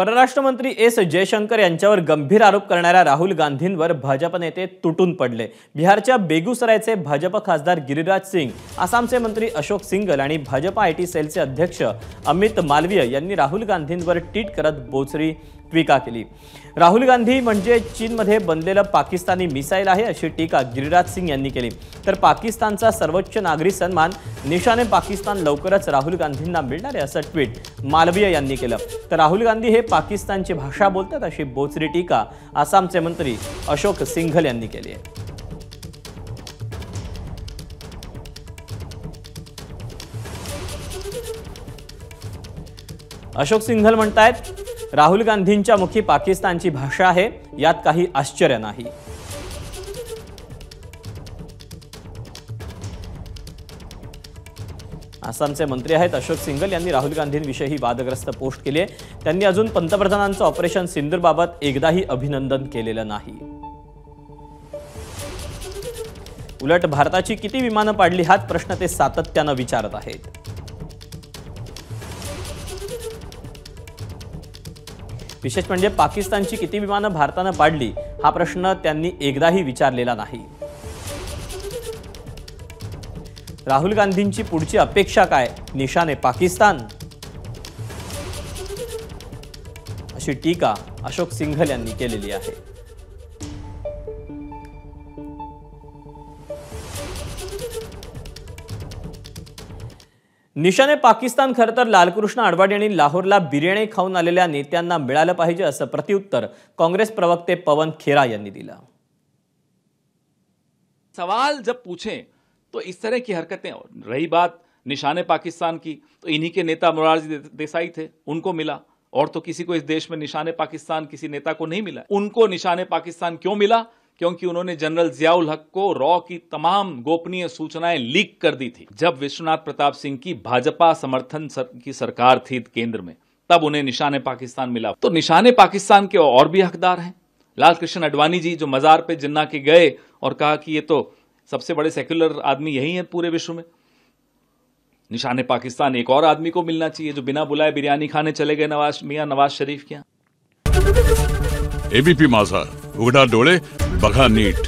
परराष्ट्र मंत्री एस जयशंकर यांच्यावर गंभीर आरोप करणाऱ्या राहुल गांधींवर भाजप नेते तुटून पडले। बिहारच्या बेगुसरायचे भाजप खासदार गिरिराज सिंग, आसामचे मंत्री अशोक सिंघल आणि भाजप आयटी सेलचे अध्यक्ष अमित मालवीय यांनी राहुल गांधींवर ट्वीट करत बोचरी टीका केली। राहुल गांधी म्हणजे चीनमध्ये बनलेलं पाकिस्तानी मिसाईल आहे अशी टीका गिरिराज सिंग यांनी केली। तर पाकिस्तानचा सर्वोच्च नागरी सन्मान निशाने पाकिस्तान लवकरच राहुल गांधींना मिळणार आहे असं ट्वीट मालवीय यांनी केलं। तर राहुल गांधी हे पाकिस्तानची भाषा बोलतात अशी बोचरी टीका आसामचे मंत्री अशोक सिंघल यांनी केली आहे। अशोक सिंघल म्हणतायत, राहुल गांधींच्या मुखी पाकिस्तानची भाषा आहे, यात काही आश्चर्य नाही। आसामचे मंत्री आहेत अशोक सिंघल यांनी राहुल गांधींविषयी वादग्रस्त पोस्ट केली आहे। त्यांनी अजून पंतप्रधानांचं ऑपरेशन सिंदूरबाबत एकदाही अभिनंदन केलेलं नाही। उलट भारताची किती विमानं पाडली हाच प्रश्न ते सातत्यानं विचारत आहेत। विशेष म्हणजे पाकिस्तानची किती विमानं भारतानं पाडली हा प्रश्न त्यांनी एकदाही विचारलेला नाही। राहुल गांधींची पुढची अपेक्षा काय? निशाने पाकिस्तान अशी टीका अशोक सिंघल यांनी केलेली आहे। निशाने पाकिस्तान खरं तर लालकृष्ण अडवाणी आणि लाहोरला बिर्याणी खाऊन आलेल्या नेत्यांना मिळालं पाहिजे असं प्रत्युत्तर काँग्रेस प्रवक्ते पवन खेरा यांनी दिलं। सवाल जब पूछें तो इस तरह की हरकतें, रही बात निशाने पाकिस्तान की, तो इन्हीं के नेता मोरारजी देसाई थे, उनको मिला। और तो किसी को इस देश में निशाने पाकिस्तान किसी नेता को नहीं मिला। उनको निशाने पाकिस्तान क्यों मिला? क्योंकि उन्होंने जनरल जियाउल हक को रॉ की तमाम गोपनीय सूचनाएं लीक कर दी थी। जब विश्वनाथ प्रताप सिंह की भाजपा समर्थन की सरकार थी केंद्र में, तब उन्हें निशाने पाकिस्तान मिला। तो निशाने पाकिस्तान के और भी हकदार हैं। लालकृष्ण अडवाणी जी जो मजार पे जिन्ना के गए और कहा कि ये तो सबसे बड़े सेक्युलर आदमी यही है पूरे विश्व में, निशाने पाकिस्तान एक और आदमी को मिलना चाहिए जो बिना बुलाए बिरयानी खाने चले गए मियां नवाज शरीफ के यहाँ। एबीपी माझा, उघडा डोळे बघा नीट।